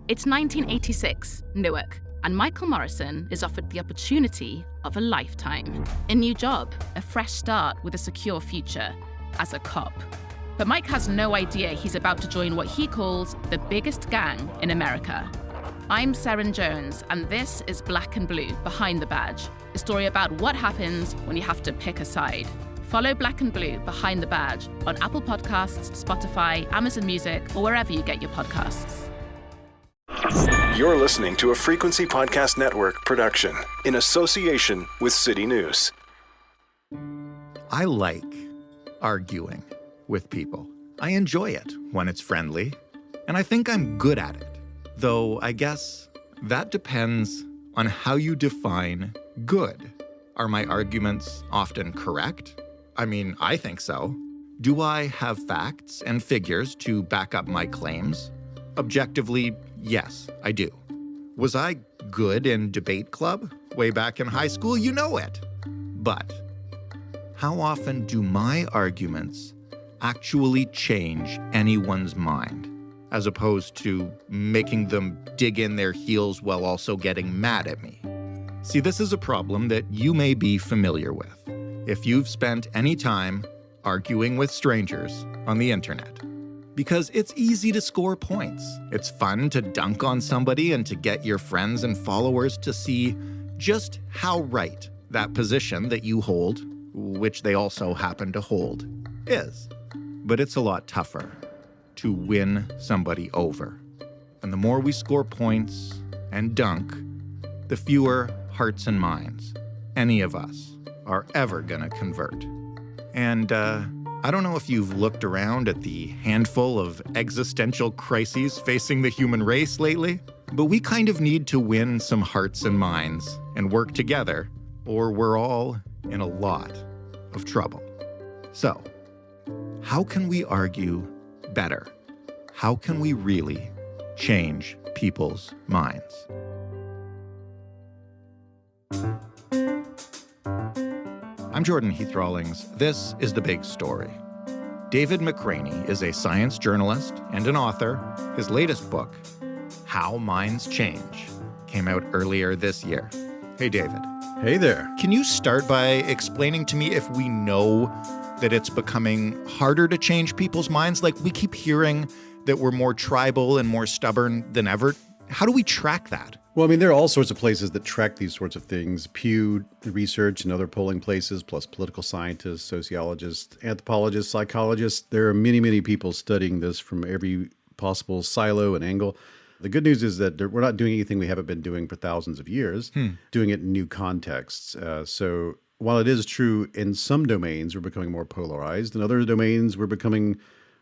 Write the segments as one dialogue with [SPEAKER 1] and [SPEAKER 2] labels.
[SPEAKER 1] It's 1986, Newark, and Michael Morrison is offered the opportunity of a lifetime. A new job, a fresh start with a secure future, as a cop. But Mike has no idea he's about to join what he calls the biggest gang in America. I'm Seren Jones, and this is Black and Blue, Behind the Badge, a story about what happens when you have to pick a side. Follow Black and Blue, Behind the Badge on Apple Podcasts, Spotify, Amazon Music, or wherever you get your podcasts.
[SPEAKER 2] You're listening to a Frequency Podcast Network production in association with City News.
[SPEAKER 3] I like arguing with people. I enjoy it when it's friendly, and I think I'm good at it. Though I guess that depends on how you define good. Are my arguments often correct? I mean, I think so. Do I have facts and figures to back up my claims? Objectively, yes, I do. Was I good in debate club way back in high school? You know it. But how often do my arguments actually change anyone's mind, as opposed to making them dig in their heels while also getting mad at me? See, this is a problem that you may be familiar with if you've spent any time arguing with strangers on the internet. Because it's easy to score points. It's fun to dunk on somebody and to get your friends and followers to see just how right that position that you hold, which they also happen to hold, is. But it's a lot tougher to win somebody over. And the more we score points and dunk, the fewer hearts and minds any of us are ever gonna convert. And I don't know if you've looked around at the handful of existential crises facing the human race lately, but we kind of need to win some hearts and minds and work together, or we're all in a lot of trouble. So, how can we argue better? How can we really change people's minds? I'm Jordan Heath Rawlings. This is The Big Story. David McRaney is a science journalist and an author. His latest book, How Minds Change, came out earlier this year. Hey, David.
[SPEAKER 4] Hey there.
[SPEAKER 3] Can you start by explaining to me if we know that it's becoming harder to change people's minds? Like, we keep hearing that we're more tribal and more stubborn than ever. How do we track that?
[SPEAKER 4] Well, I mean, there are all sorts of places that track these sorts of things. Pew Research and other polling places, plus political scientists, sociologists, anthropologists, psychologists. There are many, many people studying this from every possible silo and angle. The good news is that we're not doing anything we haven't been doing for thousands of years, doing it in new contexts. So while it is true in some domains, we're becoming more polarized. In other domains, we're becoming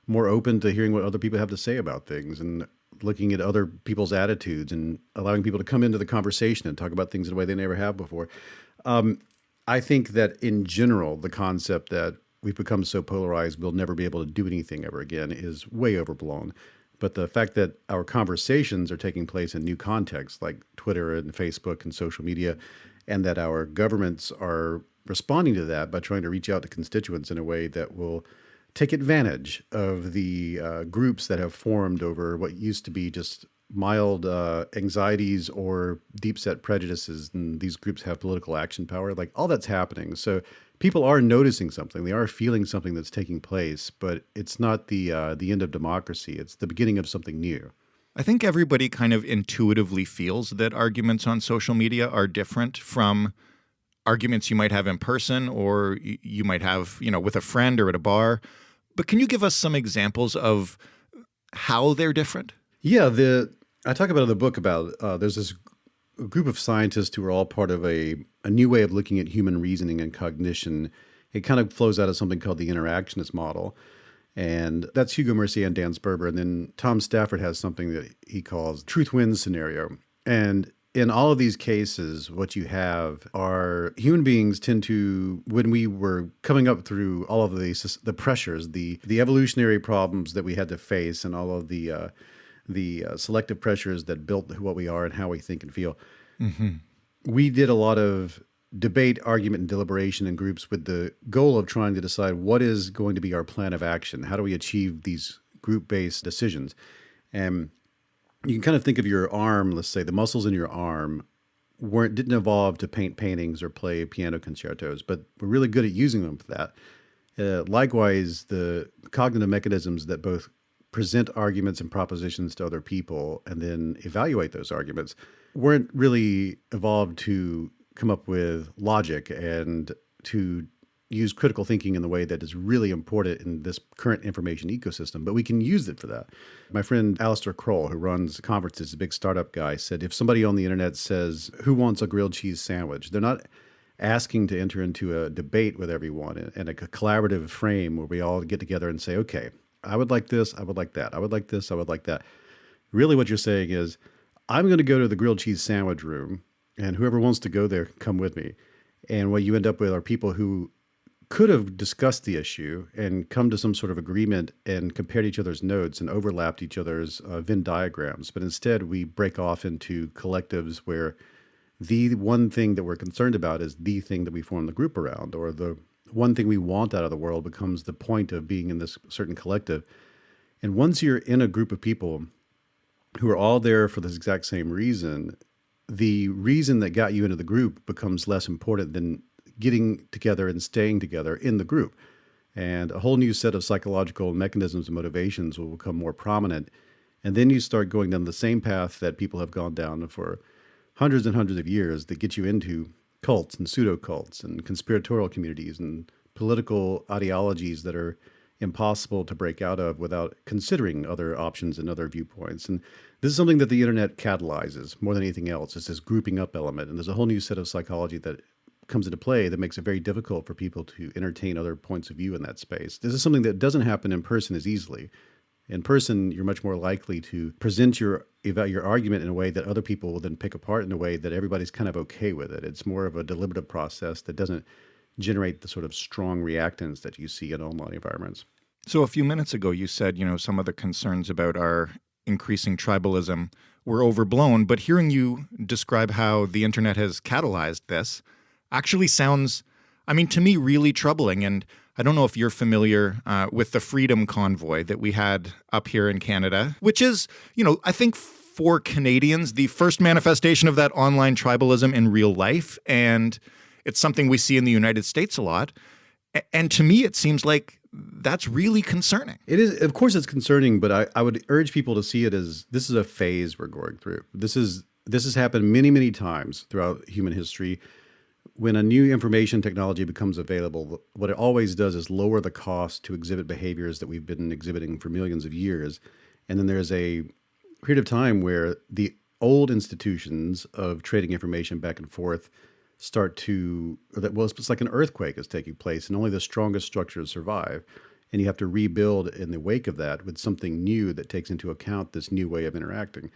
[SPEAKER 4] more open to hearing what other people have to say about things and looking at other people's attitudes and allowing people to come into the conversation and talk about things in a way they never have before. I think that in general, the concept that we've become so polarized we'll never be able to do anything ever again is way overblown. But the fact that our conversations are taking place in new contexts like Twitter and Facebook and social media, and that our governments are responding to that by trying to reach out to constituents in a way that will take advantage of the groups that have formed over what used to be just mild anxieties or deep-set prejudices, and these groups have political action power. Like, all that's happening. So people are noticing something. They are feeling something that's taking place, but it's not the end of democracy. It's the beginning of something new.
[SPEAKER 3] I think everybody kind of intuitively feels that arguments on social media are different from arguments you might have in person or you might have, with a friend or at a bar. But can you give us some examples of how they're different?
[SPEAKER 4] Yeah, I talk about in the book about there's this group of scientists who are all part of a new way of looking at human reasoning and cognition. It kind of flows out of something called the interactionist model. And that's Hugo Mercier and Dan Sperber. And then Tom Stafford has something that he calls truth wins scenario. And in all of these cases, what you have are human beings tend to, when we were coming up through all of the pressures, the evolutionary problems that we had to face, and all of the selective pressures that built what we are and how we think and feel, we did a lot of debate, argument, and deliberation in groups with the goal of trying to decide what is going to be our plan of action. How do we achieve these group-based decisions? And You can kind of think of your arm, let's say the muscles in your arm didn't evolve to paint paintings or play piano concertos, but we're really good at using them for that. Likewise, the cognitive mechanisms that both present arguments and propositions to other people and then evaluate those arguments weren't really evolved to come up with logic and to use critical thinking in the way that is really important in this current information ecosystem, but we can use it for that. My friend Alistair Kroll, who runs conferences, a big startup guy, said if somebody on the internet says, "Who wants a grilled cheese sandwich?" they're not asking to enter into a debate with everyone in a collaborative frame where we all get together and say, okay, I would like this, I would like that, I would like this, I would like that. Really what you're saying is, I'm going to go to the grilled cheese sandwich room, and whoever wants to go there, come with me. And what you end up with are people who could have discussed the issue and come to some sort of agreement and compared each other's notes and overlapped each other's Venn diagrams. But instead, we break off into collectives where the one thing that we're concerned about is the thing that we form the group around, or the one thing we want out of the world becomes the point of being in this certain collective. And once you're in a group of people who are all there for this exact same reason, the reason that got you into the group becomes less important than getting together and staying together in the group. And a whole new set of psychological mechanisms and motivations will become more prominent. And then you start going down the same path that people have gone down for hundreds and hundreds of years that get you into cults and pseudo-cults and conspiratorial communities and political ideologies that are impossible to break out of without considering other options and other viewpoints. And this is something that the internet catalyzes more than anything else. It's this grouping up element. And there's a whole new set of psychology that comes into play that makes it very difficult for people to entertain other points of view in that space. This is something that doesn't happen in person as easily. In person, you're much more likely to present your argument in a way that other people will then pick apart in a way that everybody's kind of okay with it. It's more of a deliberative process that doesn't generate the sort of strong reactance that you see in online environments.
[SPEAKER 5] So a few minutes ago, you said, some of the concerns about our increasing tribalism were overblown, but hearing you describe how the internet has catalyzed this actually sounds, to me, really troubling. And I don't know if you're familiar with the Freedom Convoy that we had up here in Canada, which is, I think for Canadians, the first manifestation of that online tribalism in real life. And it's something we see in the United States a lot. And to me, it seems like that's really concerning.
[SPEAKER 4] It is, of course, it's concerning, but I would urge people to see it as this is a phase we're going through. This has happened many, many times throughout human history. When a new information technology becomes available, what it always does is lower the cost to exhibit behaviors that we've been exhibiting for millions of years. And then there's a period of time where the old institutions of trading information back and forth it's like an earthquake is taking place and only the strongest structures survive. And you have to rebuild in the wake of that with something new that takes into account this new way of interacting.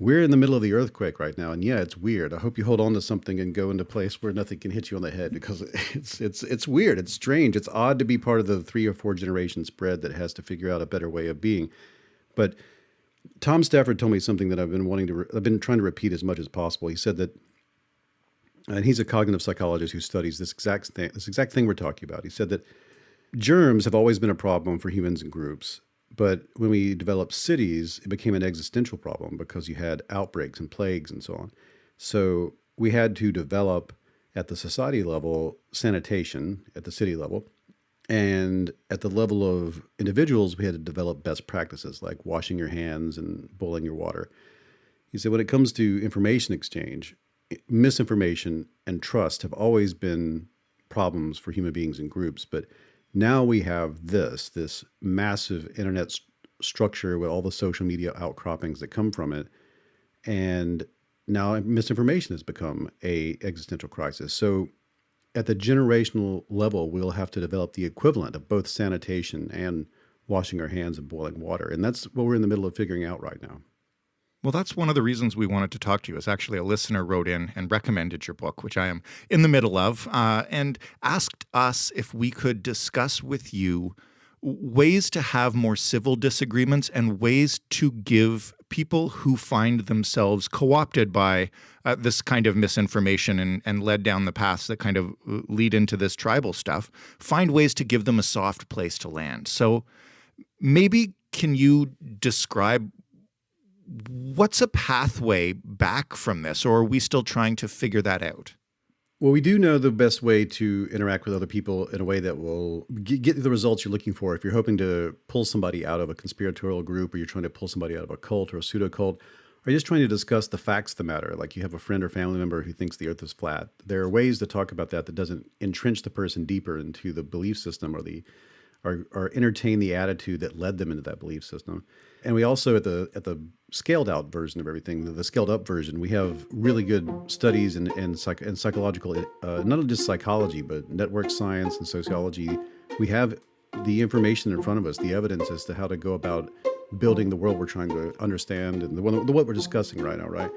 [SPEAKER 4] We're in the middle of the earthquake right now, and yeah, it's weird. I hope you hold on to something and go into a place where nothing can hit you on the head, because it's weird. It's strange. It's odd to be part of the 3 or 4 generation spread that has to figure out a better way of being. But Tom Stafford told me something that I've been trying to repeat as much as possible. He said that, and he's a cognitive psychologist who studies this exact thing we're talking about. He said that germs have always been a problem for humans and groups. But when we developed cities, it became an existential problem because you had outbreaks and plagues and so on. So we had to develop at the society level sanitation at the city level. And at the level of individuals, we had to develop best practices like washing your hands and boiling your water. He said when it comes to information exchange, misinformation and trust have always been problems for human beings and groups. But now we have this massive internet structure with all the social media outcroppings that come from it. And now misinformation has become an existential crisis. So at the generational level, we'll have to develop the equivalent of both sanitation and washing our hands and boiling water. And that's what we're in the middle of figuring out right now.
[SPEAKER 5] Well, that's one of the reasons we wanted to talk to you. Is actually a listener wrote in and recommended your book, which I am in the middle of, and asked us if we could discuss with you ways to have more civil disagreements and ways to give people who find themselves co-opted by this kind of misinformation and led down the paths that kind of lead into this tribal stuff, find ways to give them a soft place to land. So maybe can you describe what's a pathway back from this, or are we still trying to figure that out?
[SPEAKER 4] Well, we do know the best way to interact with other people in a way that will get the results you're looking for. If you're hoping to pull somebody out of a conspiratorial group, or you're trying to pull somebody out of a cult or a pseudo cult, or you're just trying to discuss the facts of the matter, like you have a friend or family member who thinks the earth is flat, there are ways to talk about that doesn't entrench the person deeper into the belief system or entertain the attitude that led them into that belief system. And we also, at the scaled out version of everything, the scaled up version, we have really good studies and psychological, not just psychology, but network science and sociology. We have the information in front of us, the evidence as to how to go about building the world we're trying to understand and what we're discussing right now, right?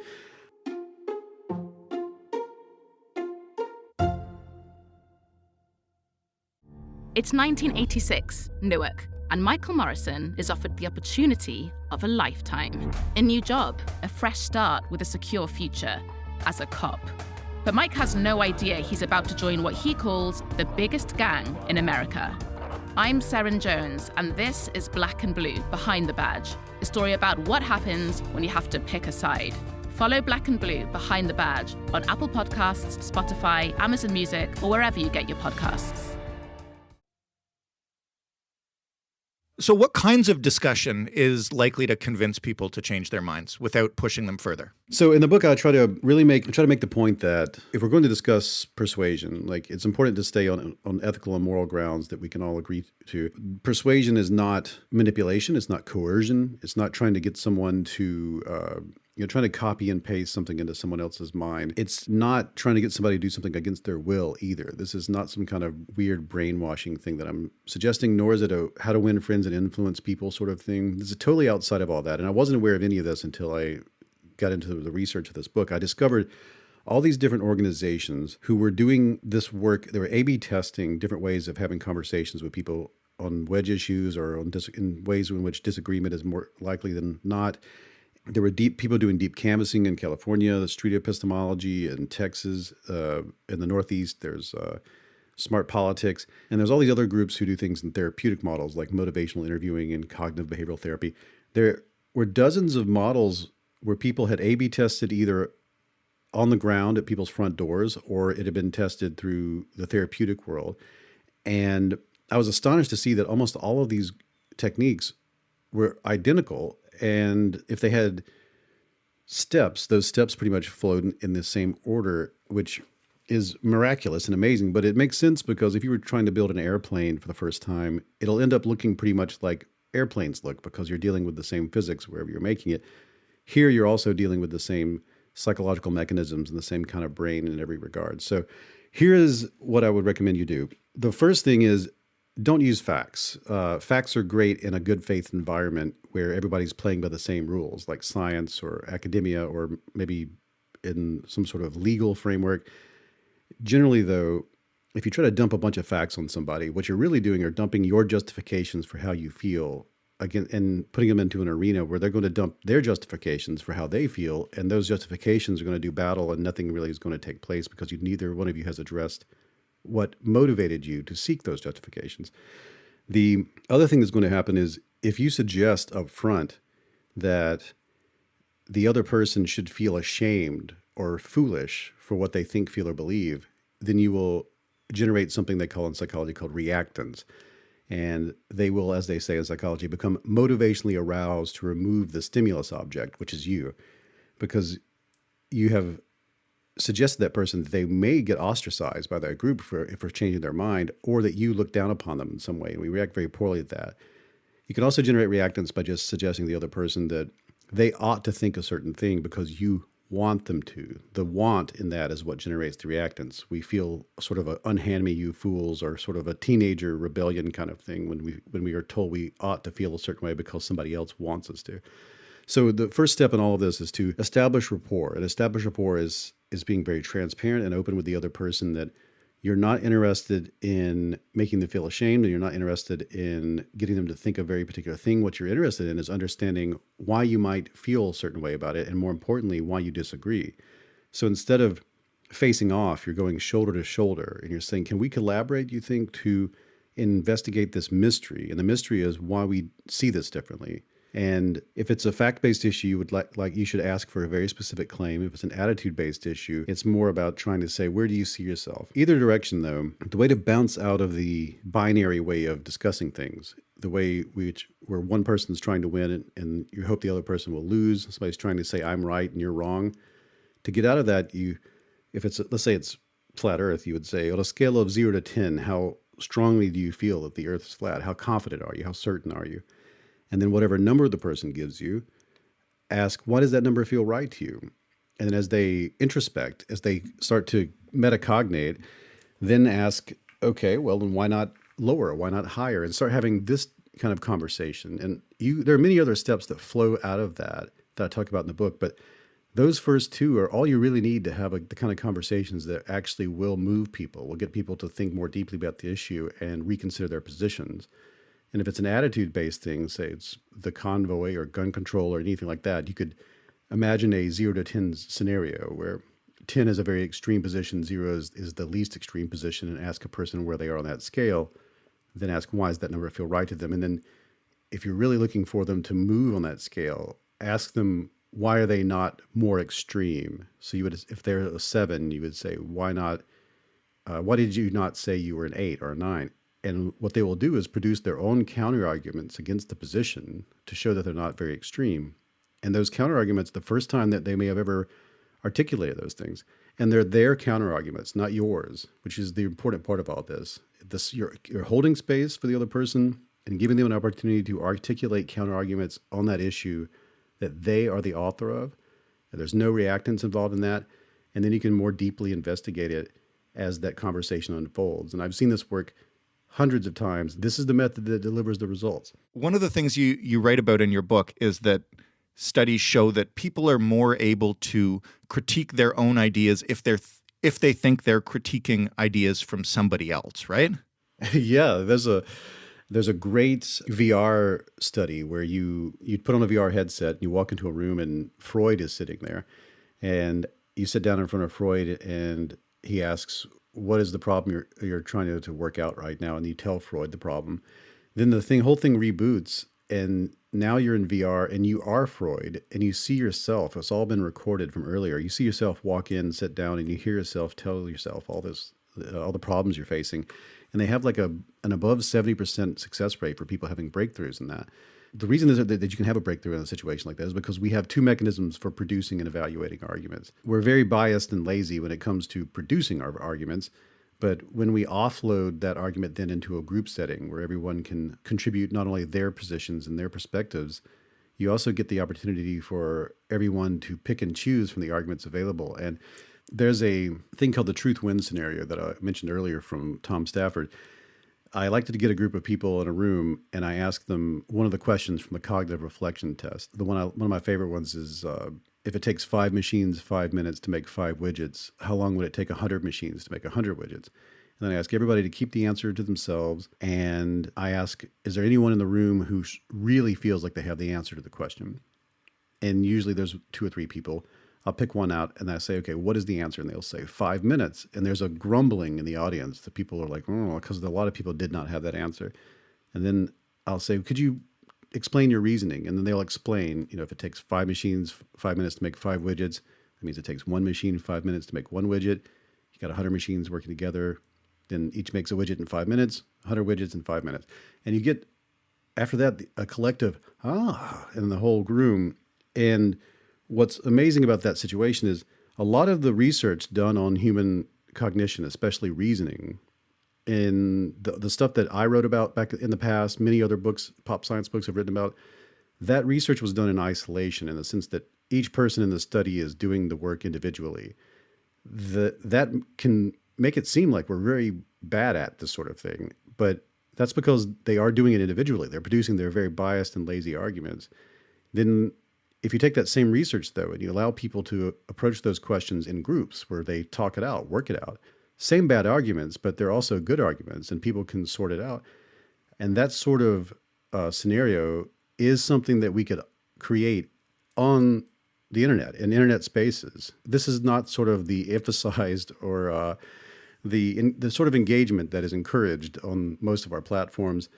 [SPEAKER 1] It's 1986, Newark, and Michael Morrison is offered the opportunity of a lifetime. A new job, a fresh start with a secure future, as a cop. But Mike has no idea he's about to join what he calls the biggest gang in America. I'm Seren Jones, and this is Black and Blue, Behind the Badge, a story about what happens when you have to pick a side. Follow Black and Blue, Behind the Badge on Apple Podcasts, Spotify, Amazon Music, or wherever you get your podcasts.
[SPEAKER 5] So what kinds of discussion is likely to convince people to change their minds without pushing them further?
[SPEAKER 4] So in the book, I try to make the point that if we're going to discuss persuasion, like it's important to stay on ethical and moral grounds that we can all agree to. Persuasion is not manipulation. It's not coercion. It's not trying to get someone to trying to copy and paste something into someone else's mind. It's not trying to get somebody to do something against their will either. This is not some kind of weird brainwashing thing that I'm suggesting, nor is it a how to win friends and influence people sort of thing. This is totally outside of all that. And I wasn't aware of any of this until I got into the research of this book. I discovered all these different organizations who were doing this work. They were A/B testing different ways of having conversations with people on wedge issues or in ways in which disagreement is more likely than not. There were people doing deep canvassing in California, the street epistemology in Texas, in the Northeast. There's smart politics. And there's all these other groups who do things in therapeutic models like motivational interviewing and cognitive behavioral therapy. There were dozens of models where people had A/B tested either on the ground at people's front doors or it had been tested through the therapeutic world. And I was astonished to see that almost all of these techniques were identical. And if they had steps, those steps pretty much flowed in the same order, which is miraculous and amazing. But it makes sense because if you were trying to build an airplane for the first time, it'll end up looking pretty much like airplanes look because you're dealing with the same physics wherever you're making it. Here, you're also dealing with the same psychological mechanisms and the same kind of brain in every regard. So here is what I would recommend you do. The first thing is don't use facts. Facts are great in a good faith environment where everybody's playing by the same rules, like science or academia, or maybe in some sort of legal framework. Generally, though, if you try to dump a bunch of facts on somebody, what you're really doing are dumping your justifications for how you feel again and putting them into an arena where they're going to dump their justifications for how they feel, and those justifications are going to do battle, and nothing really is going to take place because neither one of you has addressed what motivated you to seek those justifications. The other thing that's going to happen is if you suggest up front that the other person should feel ashamed or foolish for what they think, feel, or believe, then you will generate something they call in psychology called reactants. And they will, as they say in psychology, become motivationally aroused to remove the stimulus object, which is you, because you have suggested to that person that they may get ostracized by that group for changing their mind, or that you look down upon them in some way. And we react very poorly to that. You can also generate reactants by just suggesting to the other person that they ought to think a certain thing because you want them to. The want in that is what generates the reactants. We feel sort of a unhand me you fools, or sort of a teenager rebellion kind of thing when we are told we ought to feel a certain way because somebody else wants us to. So the first step in all of this is to establish rapport. And establish rapport is being very transparent and open with the other person, that you're not interested in making them feel ashamed, and you're not interested in getting them to think a very particular thing. What you're interested in is understanding why you might feel a certain way about it, and more importantly, why you disagree. So instead of facing off, you're going shoulder to shoulder, and you're saying, can we collaborate, you think, to investigate this mystery? And the mystery is why we see this differently. And if it's a fact-based issue, you would you should ask for a very specific claim. If it's an attitude-based issue, it's more about trying to say, where do you see yourself? Either direction, though, the way to bounce out of the binary way of discussing things, the way where one person's trying to win and you hope the other person will lose, somebody's trying to say I'm right and you're wrong. To get out of that, let's say it's flat Earth, you would say on a scale of 0 to 10, how strongly do you feel that the Earth is flat? How confident are you? How certain are you? And then whatever number the person gives you, ask, why does that number feel right to you? And then as they introspect, as they start to metacognate, then ask, okay, well, then why not lower? Why not higher? And start having this kind of conversation. And there are many other steps that flow out of that I talk about in the book, but those first two are all you really need to have the kind of conversations that actually will move people, will get people to think more deeply about the issue and reconsider their positions. And if it's an attitude-based thing, say it's the convoy or gun control or anything like that, you could imagine a 0 to 10 scenario where 10 is a very extreme position, 0 is the least extreme position, and ask a person where they are on that scale. Then ask, why does that number feel right to them? And then if you're really looking for them to move on that scale, ask them, why are they not more extreme? So if they're a 7, you would say, why did you not say you were an 8 or a 9? And what they will do is produce their own counter-arguments against the position to show that they're not very extreme. And those counter-arguments, the first time that they may have ever articulated those things, and they're their counter-arguments, not yours, which is the important part of all this. You're holding space for the other person and giving them an opportunity to articulate counter-arguments on that issue that they are the author of. And there's no reactants involved in that. And then you can more deeply investigate it as that conversation unfolds. And I've seen this work hundreds of times. This is the method that delivers the results.
[SPEAKER 5] One of the things you write about in your book is that studies show that people are more able to critique their own ideas if they think they're critiquing ideas from somebody else, right?
[SPEAKER 4] Yeah, there's a great VR study where you put on a VR headset and you walk into a room and Freud is sitting there, and you sit down in front of Freud and he asks, what is the problem you're trying to work out right now? And you tell Freud the problem. Then the whole thing reboots, and now you're in VR and you are Freud and you see yourself. It's all been recorded from earlier. You see yourself walk in, sit down, and you hear yourself tell yourself all the problems you're facing. And they have like an above 70% success rate for people having breakthroughs in that. The reason is that you can have a breakthrough in a situation like that is because we have two mechanisms for producing and evaluating arguments. We're very biased and lazy when it comes to producing our arguments, but when we offload that argument then into a group setting where everyone can contribute not only their positions and their perspectives, you also get the opportunity for everyone to pick and choose from the arguments available. And there's a thing called the truth wins scenario that I mentioned earlier from Tom Stafford. I like to get a group of people in a room and I ask them one of the questions from the cognitive reflection test. One of my favorite ones is, if it takes 5 machines 5 minutes to make 5 widgets, how long would it take 100 machines to make 100 widgets? And then I ask everybody to keep the answer to themselves. And I ask, is there anyone in the room who really feels like they have the answer to the question? And usually there's 2 or 3 people. I'll pick one out and I say, okay, what is the answer? And they'll say 5 minutes. And there's a grumbling in the audience. The people are like, oh, because a lot of people did not have that answer. And then I'll say, could you explain your reasoning? And then they'll explain, if it takes 5 machines 5 minutes to make 5 widgets, that means it takes 1 machine 5 minutes to make 1 widget. You got 100 machines working together, then each makes a widget in 5 minutes, 100 widgets in 5 minutes. And you get, after that, a collective, in the whole room. And what's amazing about that situation is a lot of the research done on human cognition, especially reasoning, in the stuff that I wrote about back in the past, many other books, pop science books I've written about, that research was done in isolation in the sense that each person in the study is doing the work individually. That can make it seem like we're very bad at this sort of thing, but that's because they are doing it individually. They're producing their very biased and lazy arguments. Then if you take that same research, though, and you allow people to approach those questions in groups where they talk it out, work it out, same bad arguments, but they're also good arguments, and people can sort it out. And that sort of scenario is something that we could create on the internet, in internet spaces. This is not sort of the emphasized or the sort of engagement that is encouraged on most of our platforms.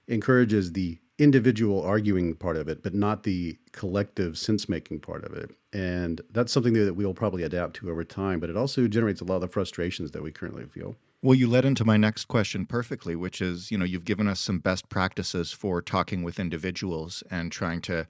[SPEAKER 4] Encourages the individual arguing part of it, but not the collective sense-making part of it. And that's something that we'll probably adapt to over time, but it also generates a lot of the frustrations that we currently feel.
[SPEAKER 5] Well, you led into my next question perfectly, which is, you've given us some best practices for talking with individuals and trying to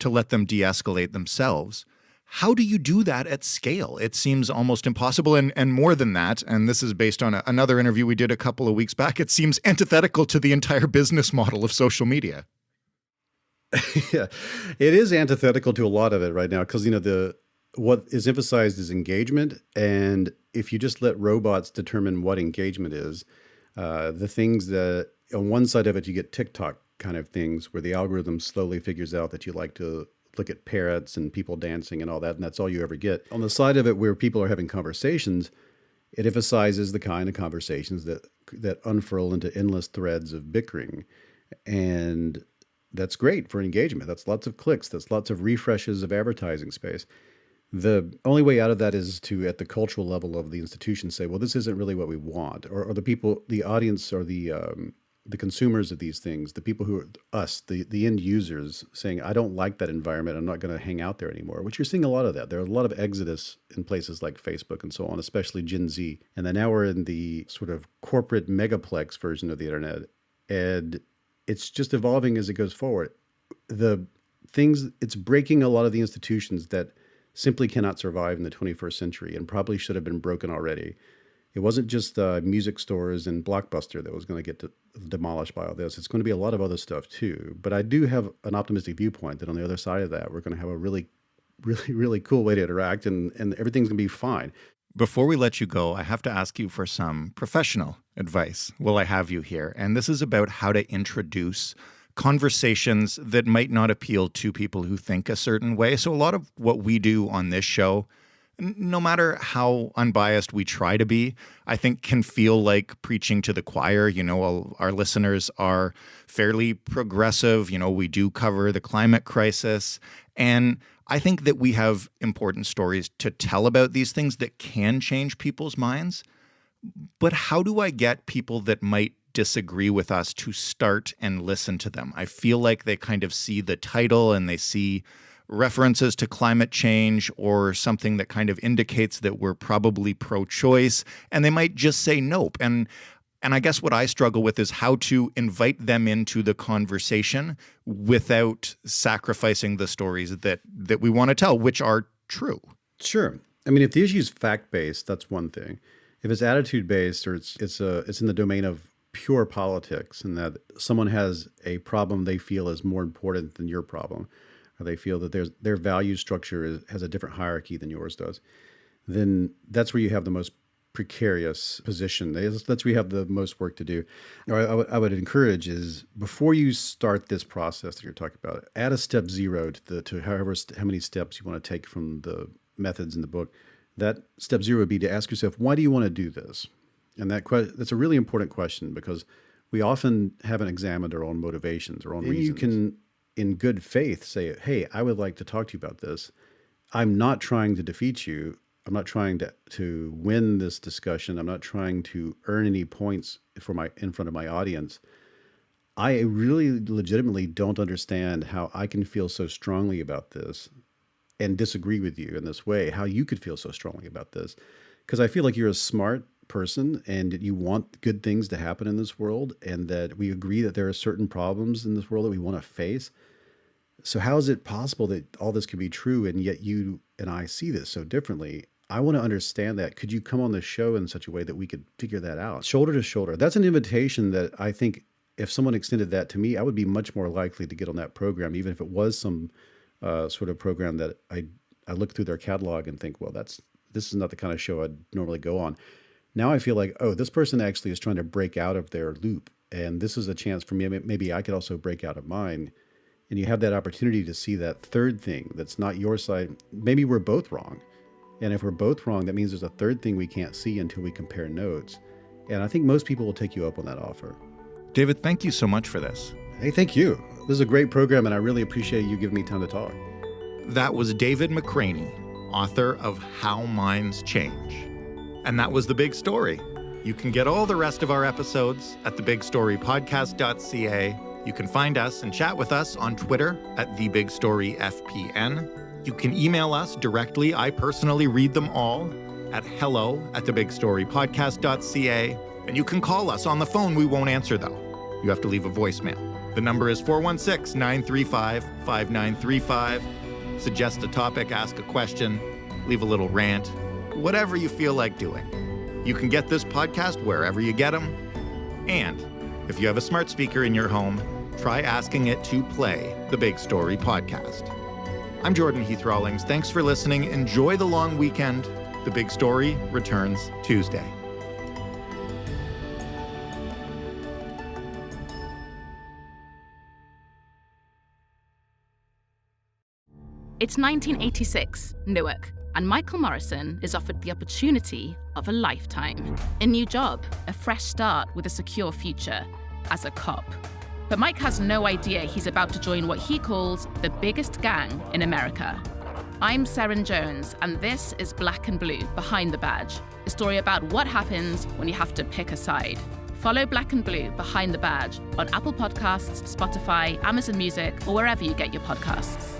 [SPEAKER 5] let them de-escalate themselves. How do you do that at scale? It seems almost impossible. And more than that, and this is based on another interview we did a couple of weeks back, it seems antithetical to the entire business model of social media.
[SPEAKER 4] Yeah, it is antithetical to a lot of it right now because, what is emphasized is engagement. And if you just let robots determine what engagement is, the things that on one side of it, you get TikTok kind of things where the algorithm slowly figures out that you like to look at parrots and people dancing and all that, and that's all you ever get. On the side of it where people are having conversations, it emphasizes the kind of conversations that unfurl into endless threads of bickering. And that's great for engagement. That's lots of clicks. That's lots of refreshes of advertising space. The only way out of that is to, at the cultural level of the institution, say, well, this isn't really what we want. Or the people, the audience, or the consumers of these things, the people who are us, the end users, saying, I don't like that environment. I'm not going to hang out there anymore, which you're seeing a lot of that. There are a lot of exodus in places like Facebook and so on, especially Gen Z. And then now we're in the sort of corporate megaplex version of the internet. And it's just evolving as it goes forward. It's breaking a lot of the institutions that simply cannot survive in the 21st century and probably should have been broken already. It wasn't just music stores and Blockbuster that was going to get demolished by all this. It's going to be a lot of other stuff too. But I do have an optimistic viewpoint that on the other side of that, we're going to have a really, really, really cool way to interact and everything's going to be fine.
[SPEAKER 5] Before we let you go, I have to ask you for some professional advice while I have you here. And this is about how to introduce conversations that might not appeal to people who think a certain way. So a lot of what we do on this show, no matter how unbiased we try to be, I think can feel like preaching to the choir. Our listeners are fairly progressive. We do cover the climate crisis. And I think that we have important stories to tell about these things that can change people's minds. But how do I get people that might disagree with us to start and listen to them? I feel like they kind of see the title and they see references to climate change or something that kind of indicates that we're probably pro-choice, and they might just say nope. And I guess what I struggle with is how to invite them into the conversation without sacrificing the stories that we want to tell, which are true.
[SPEAKER 4] Sure. I mean, if the issue is fact-based, that's one thing. If it's attitude-based or it's in the domain of pure politics and that someone has a problem they feel is more important than your problem, or they feel that their value structure has a different hierarchy than yours does, then that's where you have the most precarious position. That's where you have the most work to do. Or I would encourage is before you start this process that you're talking about, add a step 0 to how many steps you want to take from the methods in the book. That step 0 would be to ask yourself, why do you want to do this? And that's a really important question because we often haven't examined our own motivations, our own reasons. You can, in good faith, say, hey, I would like to talk to you about this. I'm not trying to defeat you. I'm not trying to win this discussion. I'm not trying to earn any points in front of my audience. I really legitimately don't understand how I can feel so strongly about this and disagree with you in this way, how you could feel so strongly about this. Because I feel like you're a smart person and you want good things to happen in this world and that we agree that there are certain problems in this world that we want to face. So how is it possible that all this can be true and yet you and I see this so differently? I want to understand that. Could you come on the show in such a way that we could figure that out? Shoulder to shoulder. That's an invitation that I think if someone extended that to me, I would be much more likely to get on that program, even if it was some sort of program that I look through their catalog and think, well, this is not the kind of show I'd normally go on. Now I feel like, oh, this person actually is trying to break out of their loop. And this is a chance for me. Maybe I could also break out of mine. And you have that opportunity to see that third thing that's not your side. Maybe we're both wrong. And if we're both wrong, that means there's a third thing we can't see until we compare notes. And I think most people will take you up on that offer.
[SPEAKER 5] David, thank you so much for this.
[SPEAKER 4] Hey, thank you. This is a great program, and I really appreciate you giving me time to talk.
[SPEAKER 5] That was David McCraney, author of How Minds Change. And that was The Big Story. You can get all the rest of our episodes at thebigstorypodcast.ca. You can find us and chat with us on Twitter at TheBigStoryFPN. You can email us directly. I personally read them all at hello@thebigstorypodcast.ca. And you can call us on the phone. We won't answer, though. You have to leave a voicemail. The number is 416-935-5935. Suggest a topic, ask a question, leave a little rant, whatever you feel like doing. You can get this podcast wherever you get them. And if you have a smart speaker in your home, try asking it to play the Big Story podcast. I'm Jordan Heath Rawlings. Thanks for listening. Enjoy the long weekend. The Big Story returns Tuesday.
[SPEAKER 1] It's 1986, Newark, and Michael Morrison is offered the opportunity of a lifetime. A new job, a fresh start with a secure future, as a cop. But Mike has no idea he's about to join what he calls the biggest gang in America. I'm Seren Jones, and this is Black and Blue, Behind the Badge, a story about what happens when you have to pick a side. Follow Black and Blue, Behind the Badge on Apple Podcasts, Spotify, Amazon Music, or wherever you get your podcasts.